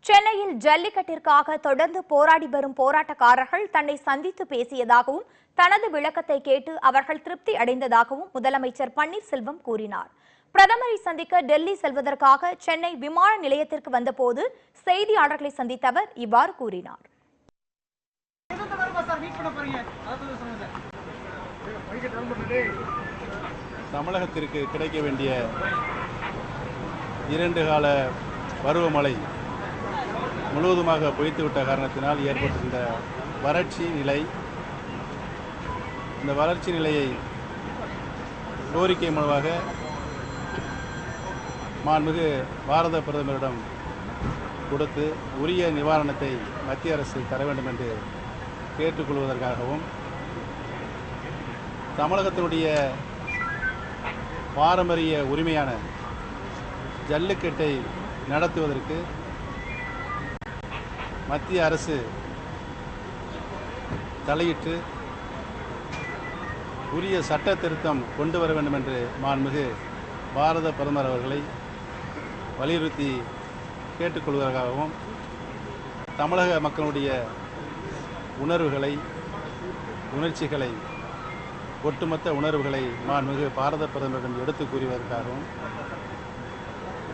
சென்னையில் ஜல்லிக்கட்டிற்காக தொடர்ந்து போராடி வரும் போராட்டக்காரர்கள் தன்னை சந்தித்து பேசியதாகவும் தனது விளக்கத்தை கேட்டு அவர்கள் திருப்தி அடைந்ததாகவும் முதலமைச்சர் பன்னீர்செல்வம் கூறினார். பிரதமரை சந்திக்க டெல்லி செல்வதற்காக சென்னை விமான நிலையத்திற்கு வந்தபோது செய்தியாளர்களை சந்தித்த அவர் இவ்வாறு கூறினார். தமிழகத்திற்கு கிடைக்க வேண்டிய 2 கால பருவமழை முழுவதுமாக பொய்த்துவிட்ட காரணத்தினால் ஏற்பட்டிருந்த வறட்சி நிலை, இந்த வறட்சி நிலையை கோரிக்கை மூலமாக மாண்புமிகு பாரத பிரதமரிடம் கொடுத்து உரிய நிவாரணத்தை மத்திய அரசு தர வேண்டும் என்று கேட்டுக்கொள்வதற்காகவும், தமிழகத்தினுடைய பாரம்பரிய உரிமையான ஜல்லிக்கட்டை நடத்துவதற்கு மத்திய அரசு தலையிட்டு உரிய சட்ட திருத்தம் கொண்டு வர வேண்டும் என்று மாண்புமிகு பாரத பிரதமர் அவர்களை வலியுறுத்தி கேட்டுக்கொள்வதற்காகவும், தமிழக மக்களுடைய உணர்வுகளை, உணர்ச்சிகளை, ஒட்டுமொத்த உணர்வுகளை மாண்புமிகு பாரத பிரதமரிடம் எடுத்து கூறுவதற்காகவும்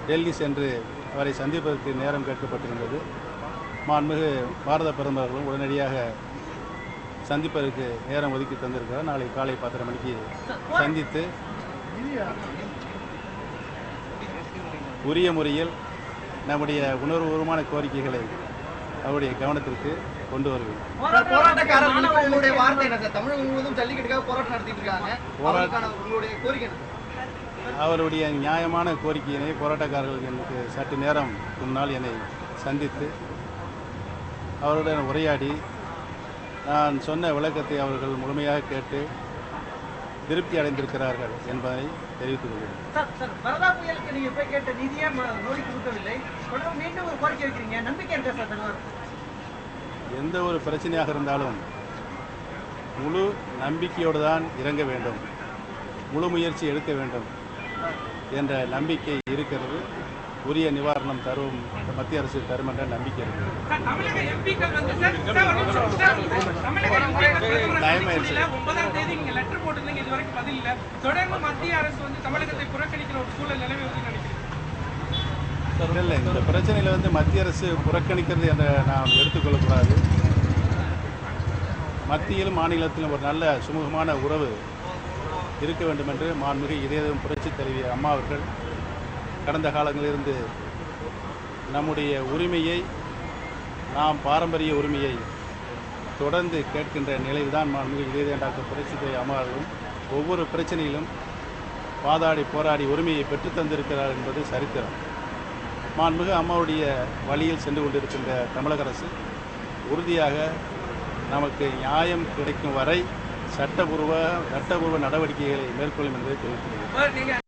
டெல்லி சென்று அவரை சந்திப்பதற்கு நேரம் கேட்கப்பட்டிருந்தது. மாண்புமிகு பாரத பிரதமர்களும் உடனடியாக சந்திப்பதற்கு நேரம் ஒதுக்கி தந்திருக்கிறார். நாளை காலை 10:30 மணிக்கு சந்தித்து உரிய முறையில் நம்முடைய உணர்வுபூர்வமான கோரிக்கைகளை அவருடைய கவனத்திற்கு கொண்டு வருவேன். அவருடைய நியாயமான கோரிக்கையினை போராட்டக்காரர்கள் எனக்கு சற்று நேரம் முன்னால் என்னை சந்தித்து அவருடன் உரையாடி நான் சொன்ன விளக்கத்தை அவர்கள் முழுமையாக கேட்டு திருப்தி அடைந்திருக்கிறார்கள் என்பதை தெரிவித்துக் கொள்கிறேன். எந்த ஒரு பிரச்சனையாக இருந்தாலும் முழு நம்பிக்கையோடு தான் இறங்க வேண்டும், முழு முயற்சி எடுக்க வேண்டும் என்ற நம்பிக்கை இருக்கிறது. உரிய நிவாரணம் தரும் மத்திய அரசு தரும் என்ற நம்பிக்கை இருக்கிறது. இல்லை, இந்த பிரச்சனையில் மத்திய அரசு புறக்கணிக்கிறது என்று நாம் எடுத்துக்கொள்ளக்கூடாது. மத்தியிலும் மாநிலத்திலும் ஒரு நல்ல சுமூகமான உறவு இருக்க வேண்டும் என்று மாண்புமிகு இதயம் புரட்சித் தலைவி அம்மா அவர்கள் கடந்த காலங்களிலிருந்து நம்முடைய உரிமையை, நாம் பாரம்பரிய உரிமையை தொடர்ந்து கேட்கின்ற நிலையில்தான் மாண்புமிகு இதயம் டாக்டர் புரட்சித் தலைவி அம்மா அவர்களும் ஒவ்வொரு பிரச்சனையிலும் வாதாடி போராடி உரிமையை பெற்றுத்தந்திருக்கிறார் என்பது சரித்திரம். மாண்புமிகு அம்மாவுடைய வழியில் சென்று கொண்டிருக்கின்ற தமிழக அரசு உறுதியாக நமக்கு நியாயம் கிடைக்கும் வரை சட்டபூர்வ நடவடிக்கைகளை மேற்கொள்ளும் என்பதை தெரிவித்துள்ளது.